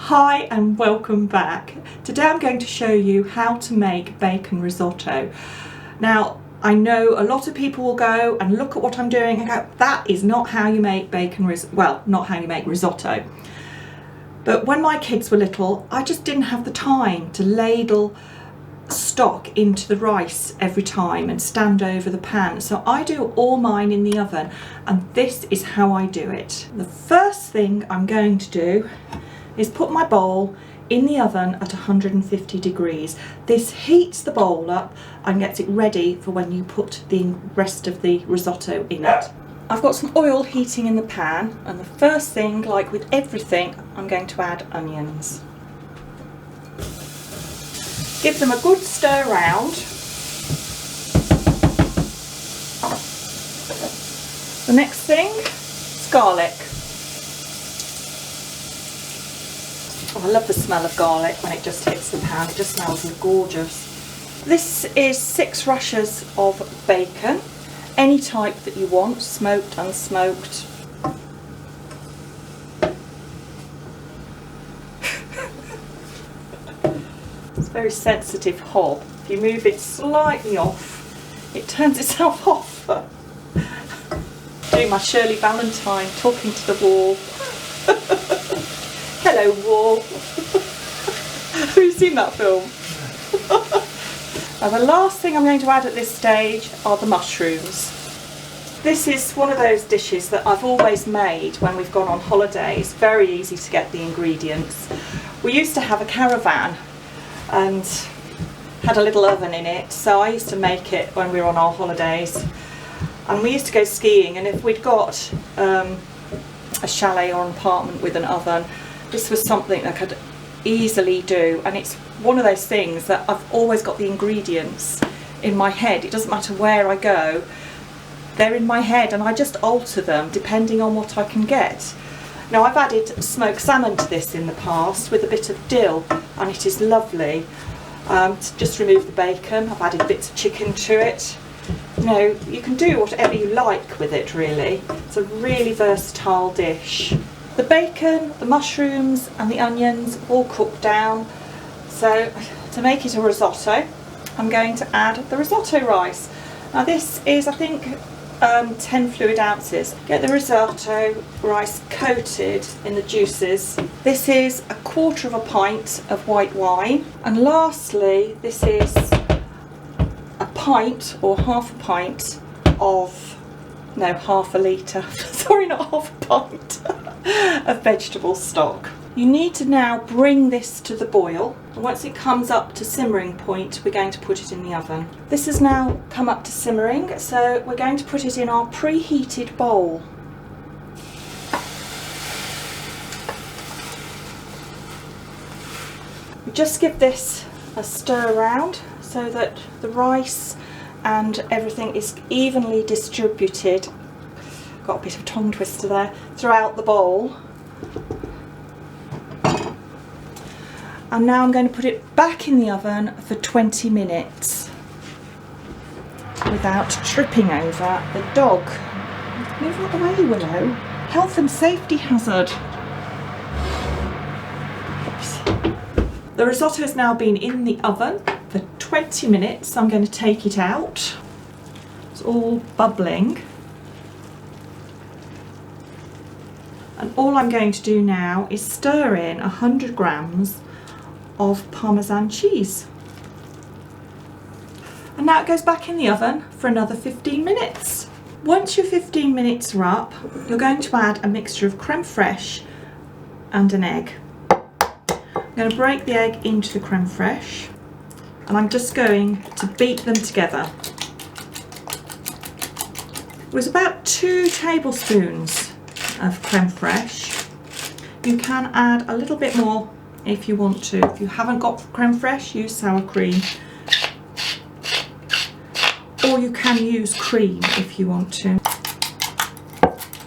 Hi and welcome back. Today I'm going to show you how to make bacon risotto. Now I know a lot of people will go and look at what I'm doing and go, that is not how you make not how you make risotto. But when my kids were little, I just didn't have the time to ladle stock into the rice every time and stand over the pan. So I do all mine in the oven, and this is how I do it. The first thing I'm going to do is put my bowl in the oven at 150 degrees. This heats the bowl up and gets it ready for when you put the rest of the risotto in it. I've got some oil heating in the pan, and the first thing, like with everything, I'm going to add onions. Give them a good stir round. The next thing is garlic. Oh, I love the smell of garlic when it just hits the pan. It just smells gorgeous. This is 6 rashers of bacon, any type that you want, smoked, unsmoked. It's a very sensitive hob. If you move it slightly off, it turns itself off. Doing my Shirley Valentine, talking to the wall. Hello, wall. Have you seen that film? Now, the last thing I'm going to add at this stage are the mushrooms. This is one of those dishes that I've always made when we've gone on holidays. Very easy to get the ingredients. We used to have a caravan and had a little oven in it, so I used to make it when we were on our holidays. And we used to go skiing, and if we'd got a chalet or an apartment with an oven, this was something that I could easily do. And it's one of those things that I've always got the ingredients in my head. It doesn't matter where I go, they're in my head, and I just alter them depending on what I can get. Now, I've added smoked salmon to this in the past with a bit of dill, and it is lovely. To just remove the bacon, I've added bits of chicken to it. You know, you can do whatever you like with it, really. It's a really versatile dish. The bacon, the mushrooms and the onions all cooked down. So to make it a risotto, I'm going to add the risotto rice. Now this is, I think, 10 fluid ounces. Get the risotto rice coated in the juices. This is 1/4 pint of white wine. And lastly, this is a pint or half a pint of, no, half a litre, sorry, not half a pint of vegetable stock. You need to now bring this to the boil. Once it comes up to simmering point, we're going to put it in the oven. This has now come up to simmering, so we're going to put it in our preheated bowl. We just give this a stir around so that the rice and everything is evenly distributed. Got a bit of tongue twister there, throughout the bowl. And now I'm going to put it back in the oven for 20 minutes without tripping over the dog. Move out the way, Willow. Health and safety hazard. Oops. The risotto has now been in the oven for 20 minutes. I'm going to take it out. It's all bubbling. And all I'm going to do now is stir in 100 grams of Parmesan cheese. And now it goes back in the oven for another 15 minutes. Once your 15 minutes are up, you're going to add a mixture of creme fraiche and an egg. I'm going to break the egg into the creme fraiche, and I'm just going to beat them together. It was about 2 tablespoons of creme fraiche. You can add a little bit more if you want to. If you haven't got creme fraiche, use sour cream, or you can use cream if you want to.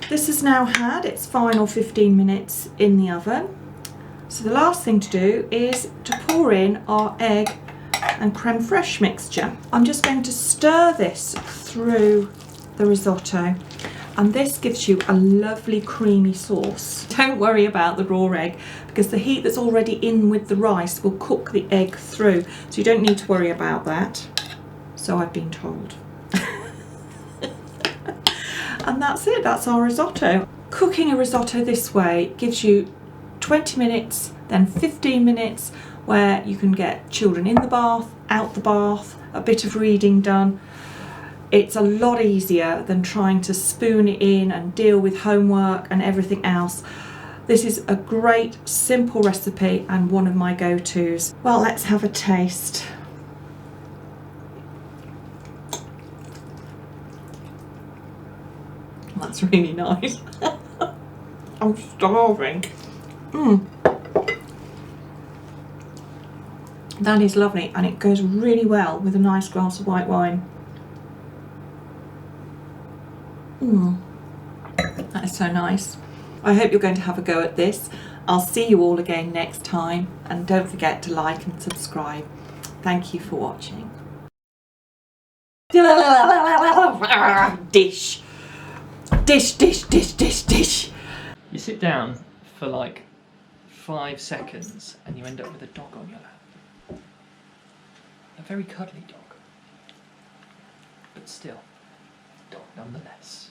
This has now had its final 15 minutes in the oven. So the last thing to do is to pour in our egg and creme fraiche mixture. I'm just going to stir this through the risotto, And this gives you a lovely creamy sauce. Don't worry about the raw egg, because the heat that's already in with the rice will cook the egg through, so you don't need to worry about that. So I've been told. And that's it, that's our risotto. Cooking a risotto this way gives you 20 minutes, then 15 minutes where you can get children in the bath, out the bath, a bit of reading done. It's a lot easier than trying to spoon it in and deal with homework and everything else. This is a great, simple recipe and one of my go-tos. Well, let's have a taste. That's really nice. I'm starving. That is lovely, and it goes really well with a nice glass of white wine. That is so nice. I hope you're going to have a go at this. I'll see you all again next time, and don't forget to like and subscribe. Thank you for watching. Dish. Dish, dish, dish, dish, dish. You sit down for like 5 seconds and you end up with a dog on your lap. A very cuddly dog. But still, dog nonetheless.